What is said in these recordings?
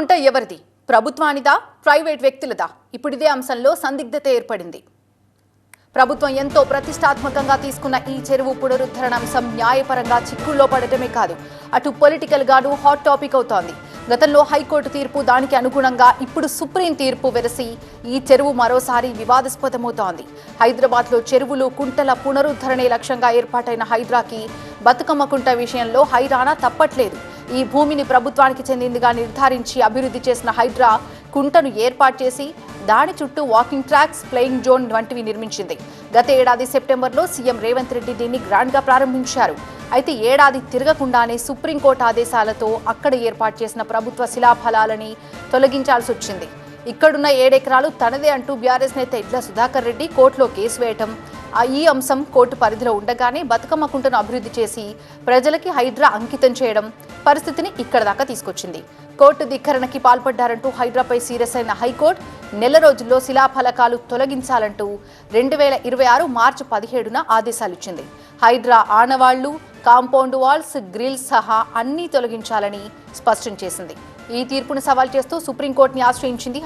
బతుకమ్మకుంట ఎవరిది? ప్రభుత్వానిదా, ప్రైవేట్ వ్యక్తులదా? ఇప్పుడు ఇదే అంశంలో సందిగ్ధత ఏర్పడింది. ప్రభుత్వం ఎంతో ప్రతిష్టాత్మకంగా తీసుకున్న ఈ చెరువు పునరుద్ధరణ అంశం న్యాయపరంగా చిక్కుల్లో పడటమే కాదు, అటు పొలిటికల్ గాను హాట్ టాపిక్ అవుతోంది. గతంలో హైకోర్టు తీర్పు, దానికి అనుగుణంగా ఇప్పుడు సుప్రీం తీర్పు వెరసి ఈ చెరువు మరోసారి వివాదాస్పదమవుతోంది. హైదరాబాద్లో చెరువులు, కుంటల పునరుద్ధరణే లక్ష్యంగా ఏర్పాటైన హైడ్రాకి బతుకమ్మకుంట విషయంలో హైరానా తప్పట్లేదు. ఈ భూమిని ప్రభుత్వానికి చెందిందిగా నిర్ధారించి అభివృద్ధి చేసిన హైడ్రా కుంటను ఏర్పాటు చేసి దాని చుట్టూ వాకింగ్ ట్రాక్స్, ప్లేయింగ్ జోన్ వంటివి నిర్మించింది. గత ఏడాది సెప్టెంబర్లో సీఎం రేవంత్ రెడ్డి దీన్ని గ్రాండ్గా ప్రారంభించారు. అయితే ఏడాది తిరగకుండానే సుప్రీంకోర్టు ఆదేశాలతో అక్కడ ఏర్పాటు చేసిన ప్రభుత్వ శిలాఫలాలని తొలగించాల్సి వచ్చింది. ఇక్కడున్న 7 ఎకరాలు తనదే అంటూ బీఆర్ఎస్ నేత ఇట్ల సుధాకర్ రెడ్డి కోర్టులో కేసు వేయటం, ఈ అంశం కోర్టు పరిధిలో ఉండగానే బతుకమ్మ కుంటను అభివృద్ధి చేసి ప్రజలకి హైడ్రా అంకితం చేయడం పరిస్థితిని ఇక్కడ దాకా తీసుకొచ్చింది. కోర్టు ధిక్కరణకి పాల్పడ్డారంటూ హైడ్రాపై సీరియస్ అయిన హైకోర్టు నెల రోజుల్లో శిలాఫలకాలు తొలగించాలంటూ 2026 మార్చి 17న ఆదేశాలిచ్చింది. హైడ్రా ఆనవాళ్లు, కాంపౌండ్ వాల్స్, గ్రిల్స్ సహా అన్నీ తొలగించాలని స్పష్టం చేసింది. ఈ తీర్పును సవాల్ చేస్తూ సుప్రీంకోర్టుని ఆశ్రయించింది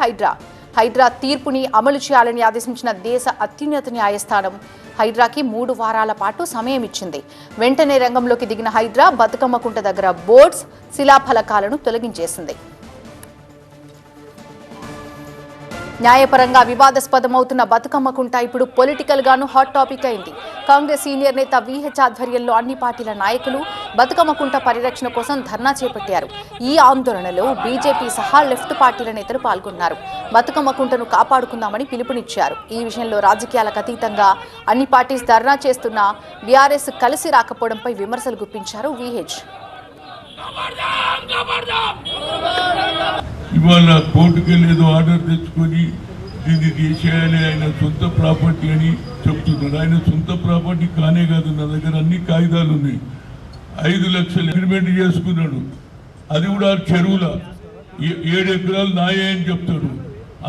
హైడ్రా తీర్పుని అమలు చేయాలని ఆదేశించిన దేశ అత్యున్నత న్యాయస్థానం హైడ్రాకి 3 వారాల పాటు సమయం ఇచ్చింది. వెంటనే రంగంలోకి దిగిన హైడ్రా బతుకమ్మకుంట దగ్గర బోర్డ్స్, శిలాఫలకాలను తొలగించేసింది. న్యాయపరంగా వివాదాస్పదమవుతున్న బతుకమ్మకుంట ఇప్పుడు పొలిటికల్ గాను హాట్ టాపిక్ అయింది. కాంగ్రెస్ సీనియర్ నేత వీహెచ్ ఆధ్వర్యంలో అన్ని పార్టీల నాయకులు బతుకమ్మకుంట పరిరక్షణ కోసం ధర్నా చేపట్టారు. ఈ ఆందోళనలో బీజేపీ సహా లెఫ్ట్ పార్టీల నేతలు పాల్గొన్నారు. బతుకమ్మకుంటను కాపాడుకుందామని పిలుపునిచ్చారు. ఈ విషయంలో రాజకీయాలకు అతీతంగా అన్ని పార్టీస్ ధర్నా చేస్తున్నా బీఆర్ఎస్ కలిసి రాకపోవడంపై విమర్శలు గుప్పించారు వీహెచ్. ఇవాళ కోర్టుకి ఏదో ఆర్డర్ తెచ్చుకొని దీన్ని చేసేయాలి, ఆయన సొంత ప్రాపర్టీ అని చెప్తున్నారు. ఆయన సొంత ప్రాపర్టీ కానే కాదు, నా దగ్గర అన్ని కాగితాలు ఉన్నాయి. 5 లక్షలు అగ్రిమెంట్ చేసుకున్నాడు. అది కూడా చెరువుల 7 ఎకరాలు నాయే అని చెప్తాడు.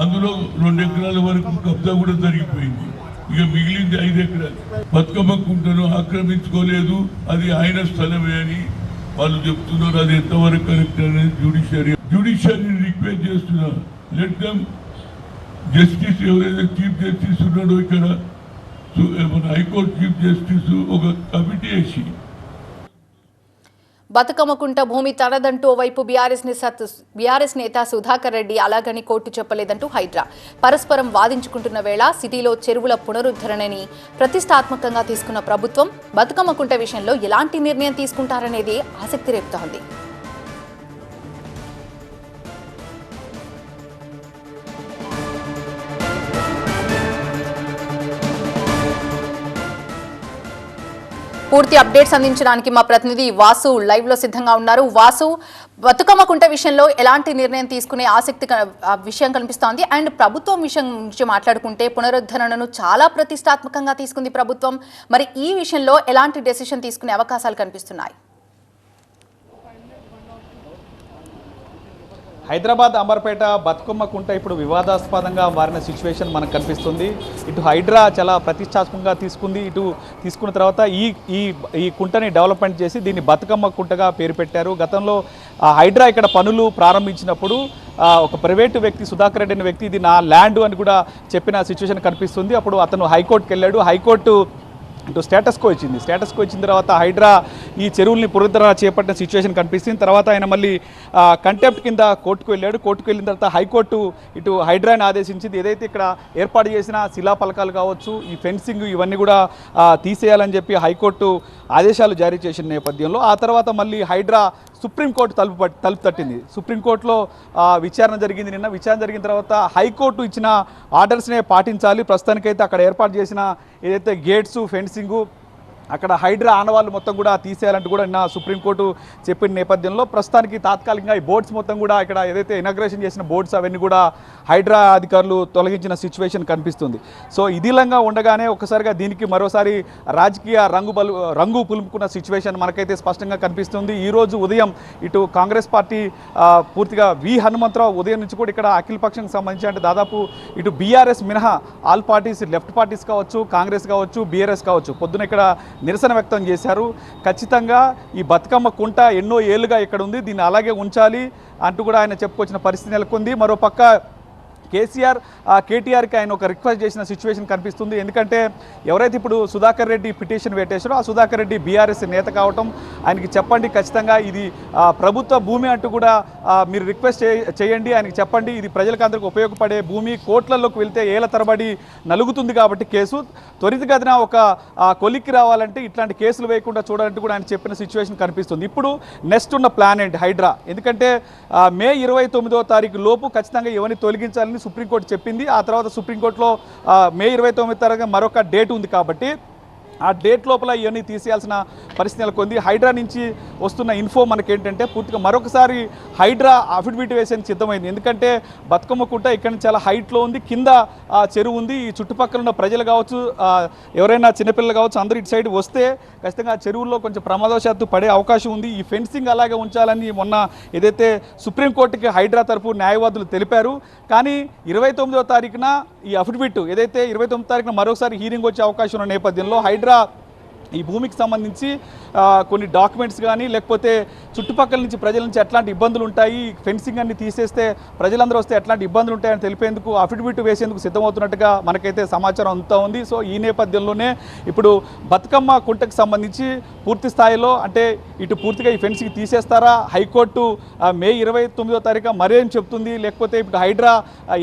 అందులో 2 ఎకరాల వరకు కబ్జా కూడా జరిగిపోయింది. ఇక మిగిలింది 5 ఎకరాలు. బతుకమ్మ కుంటను ఆక్రమించుకోలేదు, అది ఆయన స్థలమే అని వాళ్ళు చెప్తున్నారు. అది ఎంతవరకు కరెక్ట్ అనేది జ్యుడిషియరీని రిక్వెస్ట్ చేస్తున్నా. లెట్ దెమ్ జస్టిస్, ఎవరైతే చీఫ్ జస్టిస్ ఉన్నాడో ఇక్కడ మన హైకోర్టు చీఫ్ జస్టిస్ ఒక కమిటీ వేసి బతుకమ్మకుంట భూమి తనదంటూ ఓవైపు బీఆర్ఎస్ నేత సుధాకర్ రెడ్డి అలాగని కోర్టు చెప్పలేదంటూ హైడ్రా పరస్పరం వాదించుకుంటున్న వేళ సిటీలో చెరువుల పునరుద్ధరణని ప్రతిష్టాత్మకంగా తీసుకున్న ప్రభుత్వం బతుకమ్మకుంట విషయంలో ఎలాంటి నిర్ణయం తీసుకుంటారనేది ఆసక్తి రేపుతోంది. పూర్తి అప్డేట్స్ అందించడానికి మా ప్రతినిధి వాసు లైవ్ లో సిద్ధంగా ఉన్నారు. వాసు, బతుకమ్మకుంట విషయంలో ఎలాంటి నిర్ణయం తీసుకునే ఆసక్తి విషయం కనిపిస్తోంది. అండ్ ప్రభుత్వం విషయం నుంచి మాట్లాడుకుంటే పునరుద్ధరణను చాలా ప్రతిష్టాత్మకంగా తీసుకుంది ప్రభుత్వం. మరి ఈ విషయంలో ఎలాంటి డెసిషన్ తీసుకునే అవకాశాలు కనిపిస్తున్నాయి? హైదరాబాద్ అంబర్పేట బతుకమ్మకుంట ఇప్పుడు వివాదాస్పదంగా మారిన సిచ్యువేషన్ మనకు కనిపిస్తుంది. ఇటు హైడ్రా చాలా ప్రతిష్టాత్మకంగా తీసుకుంది. ఇటు తీసుకున్న తర్వాత ఈ కుంటని డెవలప్మెంట్ చేసి దీన్ని బతుకమ్మ కుంటగా పేరు పెట్టారు. గతంలో హైడ్రా ఇక్కడ పనులు ప్రారంభించినప్పుడు ఒక ప్రైవేటు వ్యక్తి సుధాకర్ రెడ్డి అనే వ్యక్తి ఇది నా ల్యాండ్ అని కూడా చెప్పిన సిచ్యువేషన్ కనిపిస్తుంది. అప్పుడు అతను హైకోర్టుకి వెళ్ళాడు. హైకోర్టు ఇటు స్టేటస్ కో ఇచ్చిన తర్వాత హైడ్రా ఈ చెరువుల్ని పునరుద్ధరణ చేపట్టిన సిచ్యువేషన్ కనిపిస్తుంది. తర్వాత ఆయన మళ్ళీ కంటెంప్ట్ కింద కోర్టుకు వెళ్ళాడు. కోర్టుకు వెళ్ళిన తర్వాత హైకోర్టు ఇటు హైడ్రాని ఆదేశించింది. ఏదైతే ఇక్కడ ఏర్పాటు చేసిన శిలాఫలకాలు కావచ్చు, ఈ ఫెన్సింగ్ ఇవన్నీ కూడా తీసేయాలని చెప్పి హైకోర్టు ఆదేశాలు జారీ చేసిన నేపథ్యంలో ఆ తర్వాత మళ్ళీ హైడ్రా సుప్రీంకోర్టు తలుపు తట్టింది. సుప్రీంకోర్టులో విచారణ జరిగింది. నిన్న విచారణ జరిగిన తర్వాత హైకోర్టు ఇచ్చిన ఆర్డర్స్నే పాటించాలి. ప్రస్తుతానికైతే అక్కడ ఏర్పాటు చేసిన ఏదైతే గేట్స్, ఫెన్సింగు, అక్కడ హైడ్రా ఆనవాళ్ళు మొత్తం కూడా తీసేయాలంటూ కూడా నిన్న సుప్రీంకోర్టు చెప్పిన నేపథ్యంలో ప్రస్తుతానికి తాత్కాలికంగా ఈ బోర్డ్స్ మొత్తం కూడా ఇక్కడ ఏదైతే ఇనాగ్రేషన్ చేసిన బోర్డ్స్ అవన్నీ కూడా హైడ్రా అధికారులు తొలగించిన సిచ్యువేషన్ కనిపిస్తుంది. సో ఇదిలంగా ఉండగానే ఒకసారిగా దీనికి మరోసారి రాజకీయ రంగు పులుముకున్న సిచ్యువేషన్ మనకైతే స్పష్టంగా కనిపిస్తుంది. ఈరోజు ఉదయం ఇటు కాంగ్రెస్ పార్టీ పూర్తిగా హనుమంతరావు ఉదయం నుంచి కూడా ఇక్కడ అఖిల పక్షంకి సంబంధించి అంటే దాదాపు ఇటు బీఆర్ఎస్ మినహా ఆల్ పార్టీస్, లెఫ్ట్ పార్టీస్ కావచ్చు, కాంగ్రెస్ కావచ్చు, బీఆర్ఎస్ కావచ్చు, పొద్దున ఇక్కడ నిరసన వ్యక్తం చేశారు. ఖచ్చితంగా ఈ బతుకమ్మ కుంట ఎన్నో ఏళ్ళుగా ఇక్కడ ఉంది, దీన్ని అలాగే ఉంచాలి అంటూ కూడా ఆయన చెప్పుకొచ్చిన పరిస్థితి నెలకొంది. మరోపక్క కేటీఆర్కి ఆయన ఒక రిక్వెస్ట్ చేసిన సిచ్యువేషన్ కనిపిస్తుంది. ఎందుకంటే ఎవరైతే ఇప్పుడు సుధాకర్ రెడ్డి పిటిషన్ పెట్టేశారో ఆ సుధాకర్ రెడ్డి బీఆర్ఎస్ నేత కావటం, ఆయనకి చెప్పండి ఖచ్చితంగా ఇది ప్రభుత్వ భూమి అంటూ కూడా మీరు రిక్వెస్ట్ చేయండి, ఆయనకి చెప్పండి ఇది ప్రజలకు అందరికీ ఉపయోగపడే భూమి, కోట్లలోకి వెళ్తే ఏళ్ల తరబడి నలుగుతుంది కాబట్టి కేసు త్వరితగతిన ఒక కొలిక్కి రావాలంటే ఇట్లాంటి కేసులు వేయకుండా చూడాలంటూ కూడా ఆయన చెప్పిన సిచ్యువేషన్ కనిపిస్తుంది. ఇప్పుడు నెక్స్ట్ ఉన్న ప్లాన్ ఏంటి హైడ్రా, ఎందుకంటే మే 29వ తారీఖు లోపు ఖచ్చితంగా ఎవరిని తొలగించాలని సుప్రీంకోర్టు చెప్పింది. ఆ తర్వాత సుప్రీంకోర్టులో మే 29వ తారీఖు మరొక డేట్ ఉంది కాబట్టి ఆ డేట్ లోపల ఇవన్నీ తీసేయాల్సిన పరిస్థితి నెలకొంది. హైడ్రా నుంచి వస్తున్న ఇన్ఫో మనకేంటంటే పూర్తిగా మరొకసారి హైడ్రా అఫిడవిట్ వేసేందుకు సిద్ధమైంది. ఎందుకంటే బతుకమ్మ కుంట ఇక్కడ నుంచి చాలా హైట్లో ఉంది, కింద చెరువు ఉంది. ఈ చుట్టుపక్కల ఉన్న ప్రజలు కావచ్చు, ఎవరైనా చిన్నపిల్లలు కావచ్చు, అందరూ ఇటు సైడ్ వస్తే ఖచ్చితంగా చెరువుల్లో కొంచెం ప్రమాదవశాత్తు పడే అవకాశం ఉంది. ఈ ఫెన్సింగ్ అలాగే ఉంచాలని మొన్న ఏదైతే సుప్రీంకోర్టుకి హైడ్రా తరపు న్యాయవాదులు తెలిపారు. కానీ 29వ తారీఖున ఈ అఫిడవిట్ ఏదైతే 29వ తారీఖున మరోసారి హీరింగ్ వచ్చే అవకాశం ఉన్న నేపథ్యంలో హైడ్రా ఈ భూమికి సంబంధించి కొన్ని డాక్యుమెంట్స్ కానీ లేకపోతే చుట్టుపక్కల నుంచి ప్రజల నుంచి ఎట్లాంటి ఇబ్బందులు ఉంటాయి, ఫెన్సింగ్ అన్ని తీసేస్తే ప్రజలందరూ వస్తే ఎట్లాంటి ఇబ్బందులు ఉంటాయని తెలిపేందుకు అఫిడవిట్ వేసేందుకు సిద్ధమవుతున్నట్టుగా మనకైతే సమాచారం అంతా ఉంది. సో ఈ నేపథ్యంలోనే ఇప్పుడు బతుకమ్మ కుంటకు సంబంధించి పూర్తి స్థాయిలో అంటే ఇటు పూర్తిగా ఈ ఫెన్సింగ్ తీసేస్తారా, హైకోర్టు మే 29వ తారీఖు మరేం చెప్తుంది, లేకపోతే ఇప్పుడు హైడ్రా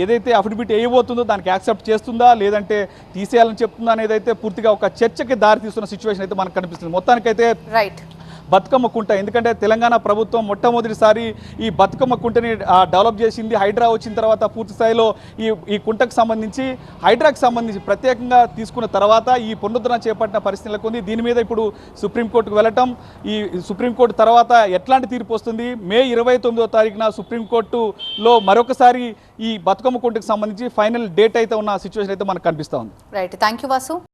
ఏదైతే అఫిడవిట్ వేయబోతుందో దానికి యాక్సెప్ట్ చేస్తుందా లేదంటే తీసేయాలని చెప్తుందా అనేది అయితే పూర్తిగా ఒక చర్చకి దారి తీస్తున్న సిచ్యువేషన్ అయితే మనకు కనిపిస్తుంది. మొత్తానికైతే రైట్ బతుకమ్మ కుంట, ఎందుకంటే తెలంగాణ ప్రభుత్వం మొట్టమొదటిసారి ఈ బతుకమ్మ కుంటని డెవలప్ చేసింది. హైడ్రా వచ్చిన తర్వాత పూర్తి స్థాయిలో ఈ కుంటకు సంబంధించి హైడ్రాకి సంబంధించి ప్రత్యేకంగా తీసుకున్న తర్వాత ఈ పునరుద్ధరణ చేపట్టిన పరిస్థితులకు ఉంది. దీని మీద ఇప్పుడు సుప్రీంకోర్టుకు వెళ్ళటం, ఈ సుప్రీంకోర్టు తర్వాత ఎట్లాంటి తీర్పు వస్తుంది, మే 29వ తారీఖున సుప్రీంకోర్టులో మరొకసారి ఈ బతుకమ్మ కుంటకు సంబంధించి ఫైనల్ డేట్ అయితే ఉన్న సిచ్యువేషన్ అయితే మనకు కనిపిస్తూ ఉంది. Right, thank you Vasu.